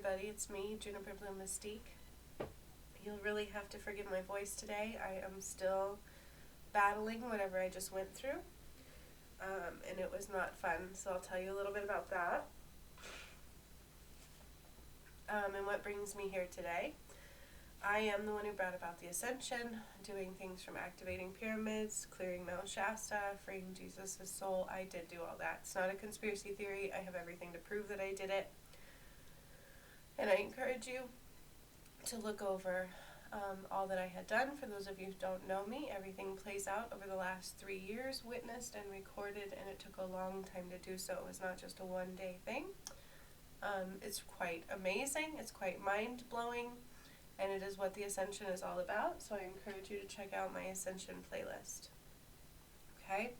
everybody, it's me, Juniper Bloom Mystique. You'll really have to forgive my voice today. I am still battling whatever I just went through, and it was not fun, so I'll tell you a little bit about that. And what brings me here today. I am the one who brought about the ascension, doing things from activating pyramids, clearing Mount Shasta, freeing Jesus' soul. I did do all that. It's not a conspiracy theory. I have everything to prove that I did it. And I encourage you to look over all that I had done. For those of you who don't know me, everything plays out over the last 3 years, witnessed and recorded, and it took a long time to do so. It was not just a one-day thing. It's quite amazing. It's quite mind-blowing. And it is what the Ascension is all about, so I encourage you to check out my Ascension playlist. Okay?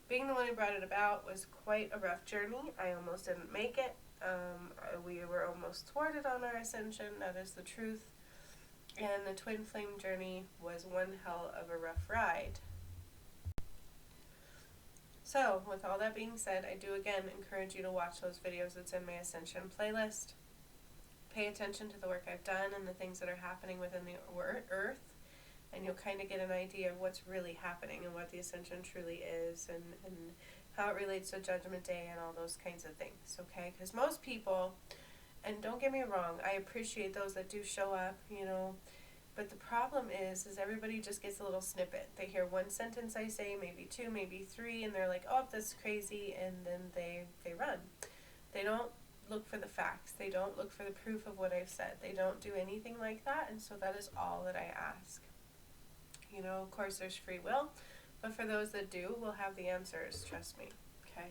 Being the one who brought it about was quite a rough journey. I almost didn't make it. We were almost thwarted on our Ascension, that is the truth. And the Twin Flame journey was one hell of a rough ride. So, with all that being said, I do again encourage you to watch those videos that's in my Ascension playlist. Pay attention to the work I've done and the things that are happening within the earth, and you'll kind of get an idea of what's really happening and what the Ascension truly is, and how it relates to Judgment Day and all those kinds of things, okay? Because most people, and don't get me wrong, I appreciate those that do show up, but the problem is everybody just gets a little snippet. They hear one sentence I say, maybe two, maybe three, and they're like, oh, that's crazy, and then they run. They don't look for the facts. They don't look for the proof of what I've said. They don't do anything like that, and so that is all that I ask. Of course there's free will, but for those that do, we'll have the answers, trust me, okay?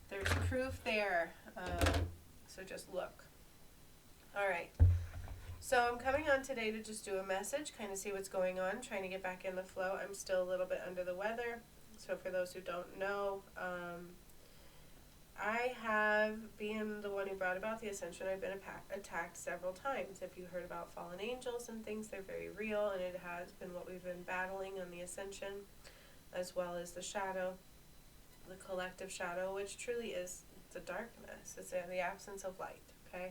There's proof there, so just look. Alright, so I'm coming on today to just do a message, kind of see what's going on, trying to get back in the flow. I'm still a little bit under the weather, so for those who don't know, I have been the one who brought about the Ascension. I've been attacked several times. If you heard about fallen angels and things, they're very real, and it has been what we've been battling on the Ascension, as well as the shadow, the collective shadow, which truly is the darkness. It's the absence of light, okay?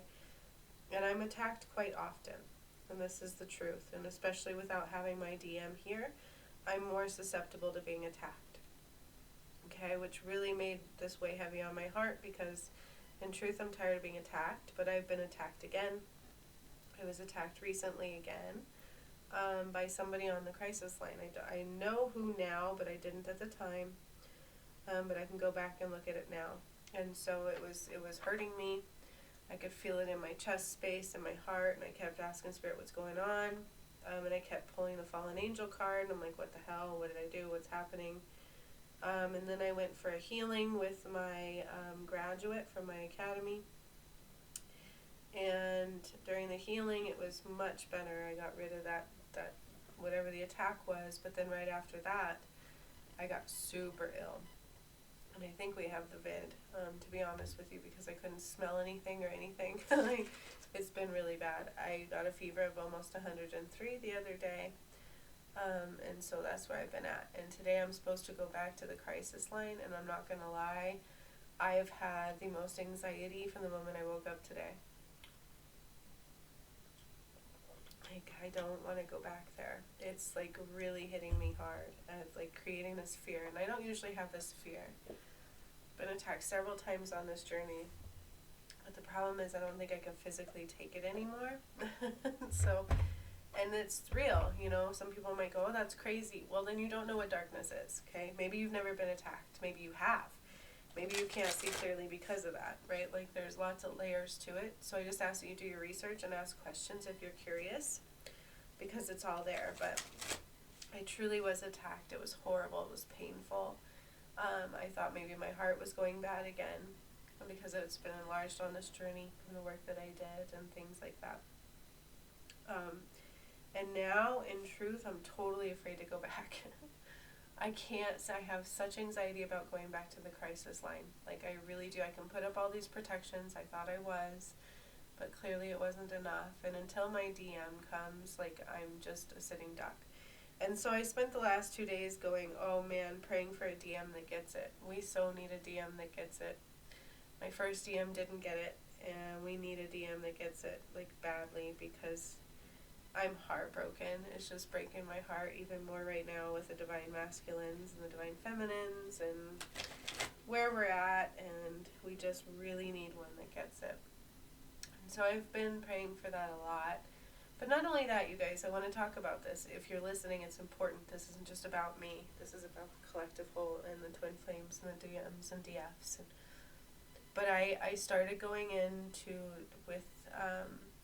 And I'm attacked quite often, and this is the truth, and especially without having my DM here, I'm more susceptible to being attacked. Okay, which really made this weigh heavy on my heart, because in truth I'm tired of being attacked, but I've been attacked again. I was attacked recently again by somebody on the crisis line. I know who now, but I didn't at the time, but I can go back and look at it now. And so it was hurting me. I could feel it in my chest space and my heart, and I kept asking Spirit what's going on, and I kept pulling the Fallen Angel card, and I'm like, what the hell, what did I do, what's happening? And then I went for a healing with my graduate from my academy, and during the healing it was much better. I got rid of that whatever the attack was, but then right after that I got super ill, and I think we have the vid, to be honest with you, because I couldn't smell anything or anything. It's been really bad. I got a fever of almost 103 the other day. And so that's where I've been at. And today I'm supposed to go back to the crisis line, and I'm not going to lie, I have had the most anxiety from the moment I woke up today. Like, I don't want to go back there. It's like really hitting me hard, and it's like creating this fear. And I don't usually have this fear. Been attacked several times on this journey, but the problem is I don't think I can physically take it anymore. So, and it's real, some people might go, oh, that's crazy. Well, then you don't know what darkness is, okay? Maybe you've never been attacked. Maybe you have. Maybe you can't see clearly because of that, right? Like, there's lots of layers to it. So I just ask that you do your research and ask questions if you're curious, because it's all there. But I truly was attacked. It was horrible. It was painful. I thought maybe my heart was going bad again, because it's been enlarged on this journey from the work that I did and things like that. And now, in truth, I'm totally afraid to go back. I can't, I have such anxiety about going back to the crisis line. Like, I really do. I can put up all these protections. I thought I was, but clearly it wasn't enough. And until my DM comes, like, I'm just a sitting duck. And so I spent the last 2 days going, oh man, praying for a DM that gets it. We so need a DM that gets it. My first DM didn't get it, and we need a DM that gets it, like, badly, because I'm heartbroken. It's just breaking my heart even more right now with the Divine Masculines and the Divine Feminines and where we're at, and we just really need one that gets it. And so I've been praying for that a lot. But not only that, you guys, I want to talk about this. If you're listening, it's important. This isn't just about me. This is about the collective whole and the twin flames and the DMs and DFs. But I started going into, with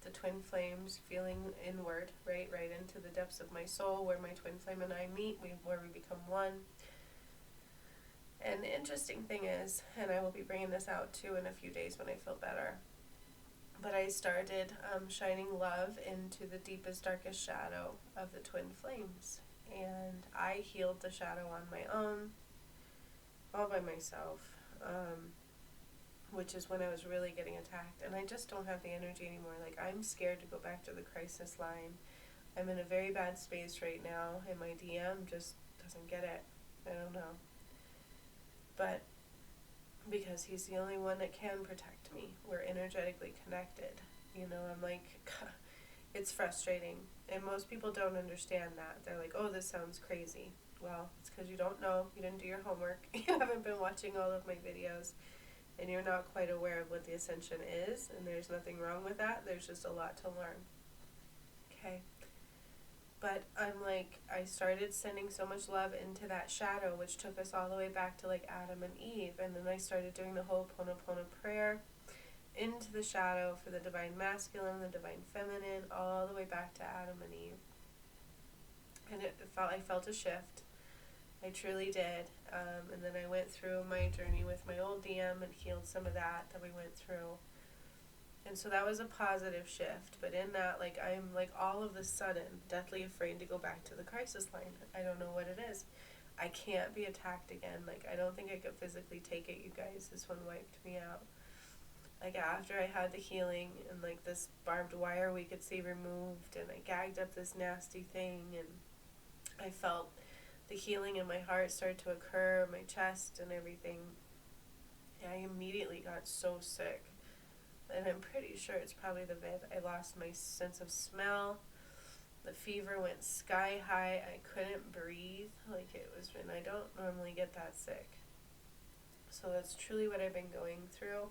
the twin flames, feeling inward, right into the depths of my soul, where my twin flame and I meet, where we become one. And the interesting thing is, and I will be bringing this out too in a few days when I feel better, but I started shining love into the deepest, darkest shadow of the twin flames. And I healed the shadow on my own, all by myself, which is when I was really getting attacked. And I just don't have the energy anymore. Like, I'm scared to go back to the crisis line. I'm in a very bad space right now, and my DM just doesn't get it. I don't know. But because he's the only one that can protect me. We're energetically connected. You know, I'm like, it's frustrating. And most people don't understand that. They're like, oh, this sounds crazy. Well, it's because you don't know. You didn't do your homework. You haven't been watching all of my videos. And you're not quite aware of what the ascension is. And there's nothing wrong with that. There's just a lot to learn. Okay? But I'm like, I started sending so much love into that shadow, which took us all the way back to like Adam and Eve. And then I started doing the Ho'oponopono prayer into the shadow for the Divine Masculine, the Divine Feminine, all the way back to Adam and Eve. And I felt a shift. I truly did. And then I went through my journey with my old DM and healed some of that we went through. And so that was a positive shift. But in that, like, I'm, like, all of a sudden deathly afraid to go back to the crisis line. I don't know what it is. I can't be attacked again. Like, I don't think I could physically take it, you guys. This one wiped me out. Like, after I had the healing and, like, this barbed wire we could see removed, and I gagged up this nasty thing, and I felt the healing in my heart start to occur, my chest and everything. I immediately got so sick. And I'm pretty sure it's probably the vid. I lost my sense of smell. The fever went sky high. I couldn't breathe. Like, it was, and I don't normally get that sick. So that's truly what I've been going through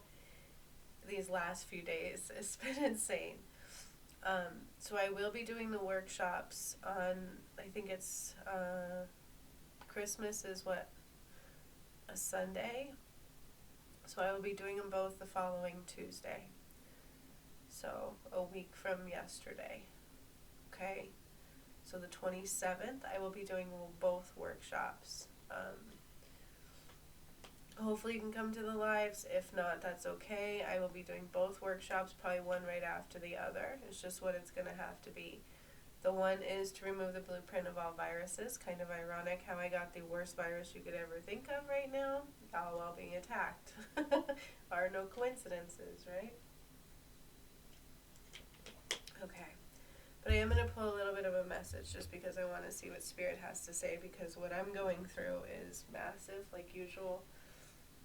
these last few days. It's been insane. So I will be doing the workshops on, I think it's, Christmas is what? A Sunday? So I will be doing them both the following Tuesday. So a week from yesterday. Okay? So the 27th, I will be doing both workshops. Hopefully you can come to the lives. If not, that's okay. I will be doing both workshops, probably one right after the other. It's just what it's going to have to be. The one is to remove the blueprint of all viruses. Kind of ironic how I got the worst virus you could ever think of right now, all while being attacked. Are no coincidences, right? Okay. But I am going to pull a little bit of a message just because I want to see what Spirit has to say, because what I'm going through is massive, like usual.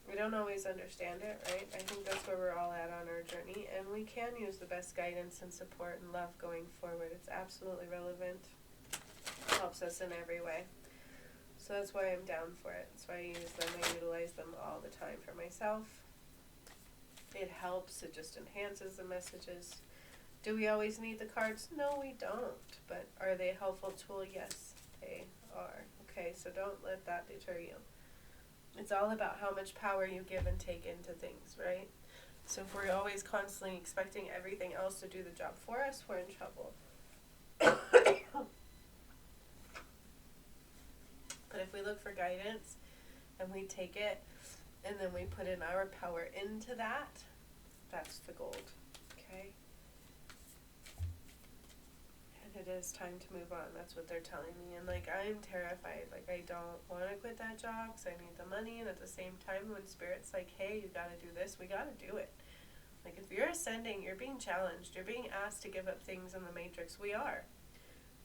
We don't always understand it, right? I think that's where we're all at on our journey, and we can use the best guidance and support and love going forward. It's absolutely relevant. It helps us in every way. So that's why I'm down for it. That's why I use them. I utilize them all the time for myself. It helps. It just enhances the messages. Do we always need the cards? No, we don't. But are they a helpful tool? Yes, they are. Okay, so don't let that deter you. It's all about how much power you give and take into things, right? So if we're always constantly expecting everything else to do the job for us, we're in trouble. But if we look for guidance and we take it and then we put in our power into that, that's the gold, okay? It is time to move on. That's what they're telling me. And, like, I'm terrified. Like, I don't want to quit that job because I need the money. And at the same time, when Spirit's like, hey, you got to do this, we got to do it. Like, if you're ascending, you're being challenged. You're being asked to give up things in the matrix. We are.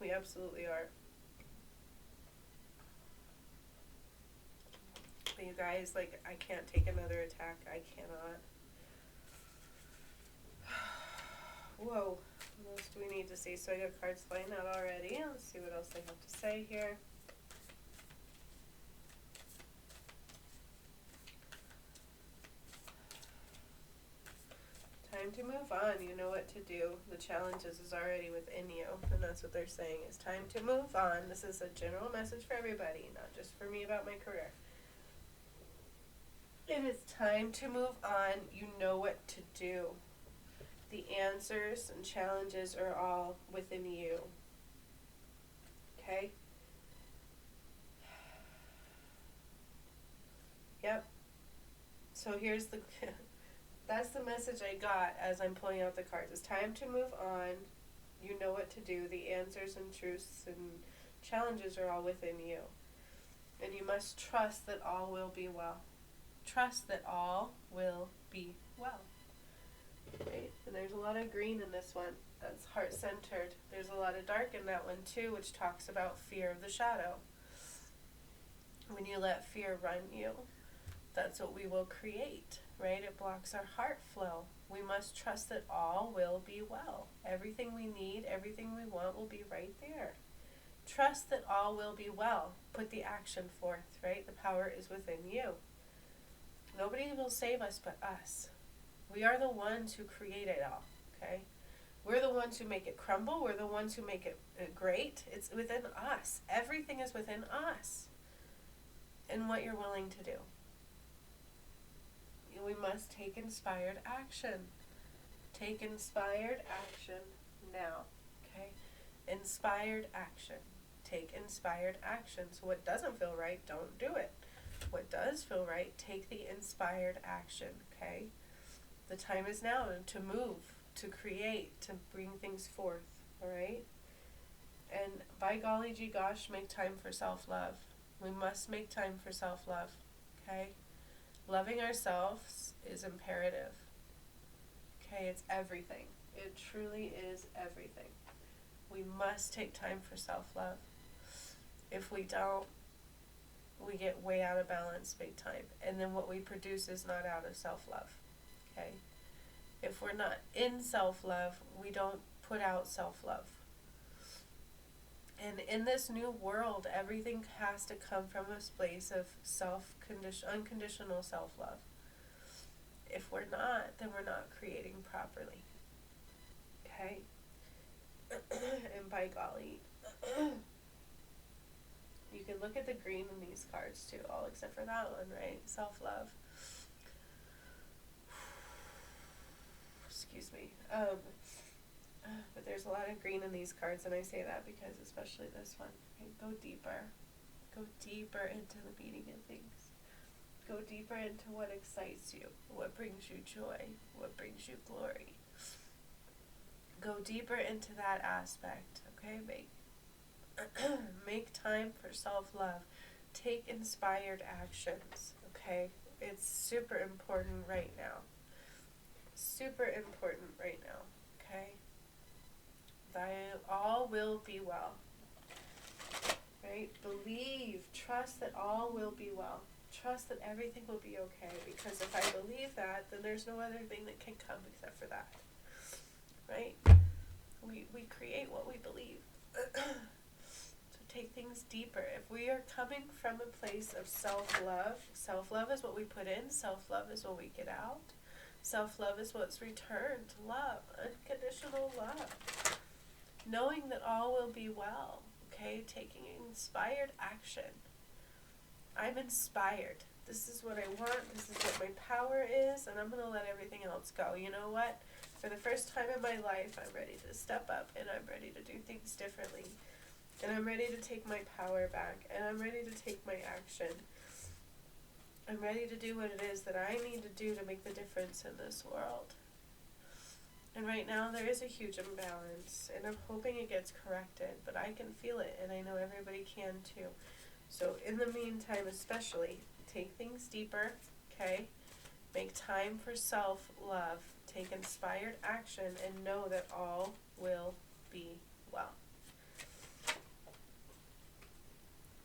We absolutely are. But you guys, like, I can't take another attack. I cannot. Whoa, what else do we need to see? So I got cards laying out already. Let's see what else they have to say here. Time to move on. You know what to do. The challenges is already within you. And that's what they're saying. It's time to move on. This is a general message for everybody, not just for me about my career. It is time to move on. You know what to do. The answers and challenges are all within you. Okay? Yep. So here's the that's the message I got as I'm pulling out the cards. It's time to move on. You know what to do. The answers and truths and challenges are all within you. And you must trust that all will be well. Trust that all will be well. Right? And there's a lot of green in this one. That's heart-centered. There's a lot of dark in that one too, which talks about fear of the shadow. When you let fear run you, that's what we will create, right? It blocks our heart flow. We must trust that all will be well. Everything we need, everything we want will be right there. Trust that all will be well. Put the action forth, right? The power is within you. Nobody will save us but us. We are the ones who create it all, okay? We're the ones who make it crumble. We're the ones who make it great. It's within us. Everything is within us. And what you're willing to do. We must take inspired action. Take inspired action now, okay? Inspired action. Take inspired action. So what doesn't feel right, don't do it. What does feel right, take the inspired action, okay? The time is now to move, to create, to bring things forth, all right? And by golly gee gosh, make time for self-love. We must make time for self-love, okay? Loving ourselves is imperative, okay? It's everything. It truly is everything. We must take time for self-love. If we don't, we get way out of balance big time. And then what we produce is not out of self-love, okay? If we're not in self-love, we don't put out self-love. And in this new world, everything has to come from a place of unconditional self-love. If we're not, then we're not creating properly, okay? And by golly, you can look at the green in these cards too, all except for that one, right? Self-love. Excuse me. But there's a lot of green in these cards, and I say that because especially this one. Okay, go deeper. Go deeper into the meaning of things. Go deeper into what excites you, what brings you joy, what brings you glory. Go deeper into that aspect, okay? Make time for self-love. Take inspired actions, okay? It's super important right now. Super important right now, okay? All will be well, right? Believe, trust that all will be well. Trust that everything will be okay, because if I believe that, then there's no other thing that can come except for that, right? We create what we believe. So take things deeper. If we are coming from a place of self-love is what we put in, self-love is what we get out. Self-love is what's returned. Love, unconditional love. Knowing that all will be well, okay? Taking inspired action. I'm inspired. This is what I want. This is what my power is, and I'm going to let everything else go. You know what? For the first time in my life, I'm ready to step up, and I'm ready to do things differently. And I'm ready to take my power back, and I'm ready to take my action. I'm ready to do what it is that I need to do to make the difference in this world. And right now there is a huge imbalance, and I'm hoping it gets corrected, but I can feel it, and I know everybody can too. So in the meantime, especially, take things deeper, okay? Make time for self-love. Take inspired action, and know that all will be well.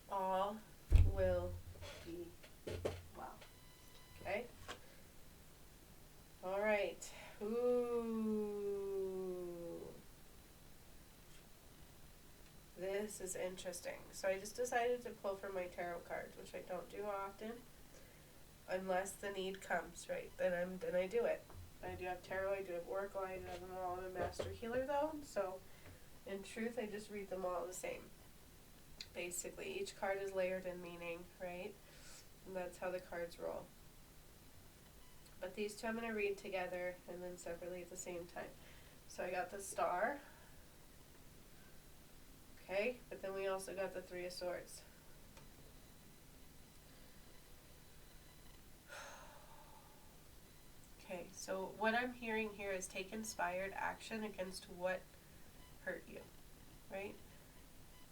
All will be well. Okay? All right. Ooh. is interesting. So I just decided to pull from my tarot cards, which I don't do often, unless the need comes, right? Then I do it. I do have tarot, I do have oracle, I do have them all. I'm a master healer though, so in truth I just read them all the same. Basically, each card is layered in meaning, right? And that's how the cards roll. But these two I'm going to read together and then separately at the same time. So I got the Star. Okay, but then we also got the Three of Swords. Okay, so what I'm hearing here is take inspired action against what hurt you, right?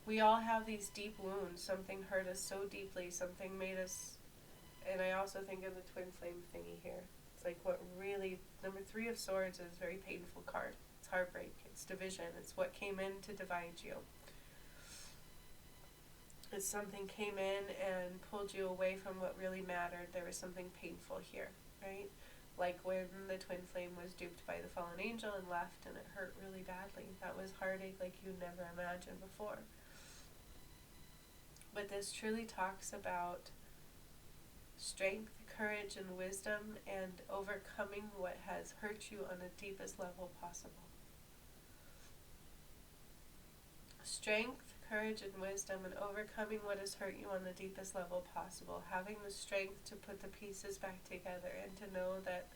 We all have these deep wounds. Something hurt us so deeply, something made us, and I also think of the twin flame thingy here. It's like what really, number 3 of Swords is a very painful card. It's heartbreak, it's division, it's what came in to divide you. It's something came in and pulled you away from what really mattered. There was something painful here, right? Like when the twin flame was duped by the fallen angel and left and it hurt really badly. That was heartache like you never imagined before. But this truly talks about strength, courage, and wisdom, and overcoming what has hurt you on the deepest level possible. Strength, courage, and wisdom, and overcoming what has hurt you on the deepest level possible. Having the strength to put the pieces back together and to know that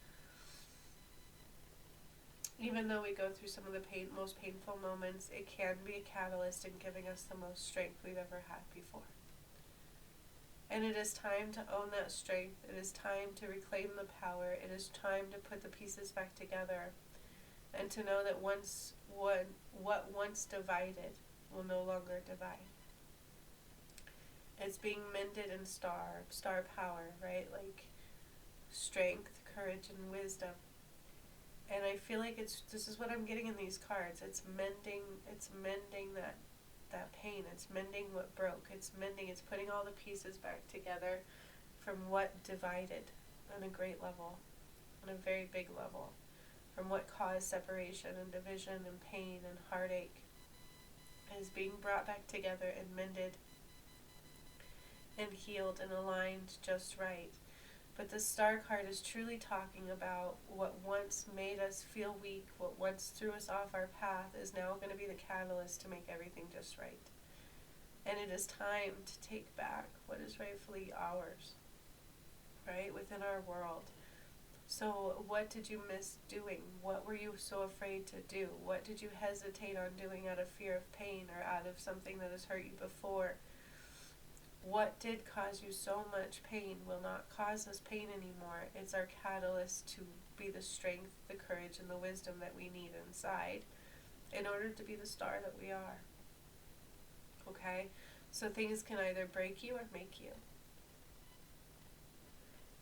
even though we go through some of the most painful moments, it can be a catalyst in giving us the most strength we've ever had before. And it is time to own that strength. It is time to reclaim the power. It is time to put the pieces back together and to know that what once divided will no longer divide. It's being mended in star power, right? Like strength, courage, and wisdom. And I feel like this is what I'm getting in these cards. It's mending that pain. It's mending what broke. It's putting all the pieces back together from what divided on a great level, on a very big level, from what caused separation and division and pain and heartache. It is being brought back together and mended and healed and aligned just right. But the Star card is truly talking about what once made us feel weak, what once threw us off our path is now going to be the catalyst to make everything just right. And it is time to take back what is rightfully ours, right, within our world. So what did you miss doing? What were you so afraid to do? What did you hesitate on doing out of fear of pain or out of something that has hurt you before? What did cause you so much pain will not cause us pain anymore. It's our catalyst to be the strength, the courage, and the wisdom that we need inside in order to be the star that we are. Okay? So things can either break you or make you.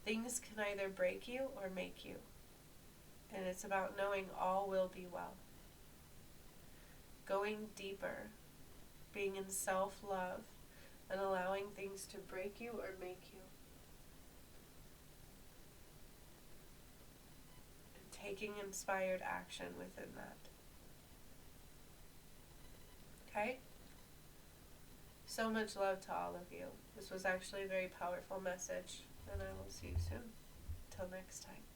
Things can either break you or make you. And it's about knowing all will be well. Going deeper, being in self-love, and allowing things to break you or make you. And taking inspired action within that. Okay? So much love to all of you. This was actually a very powerful message, and I will see you soon. Till next time.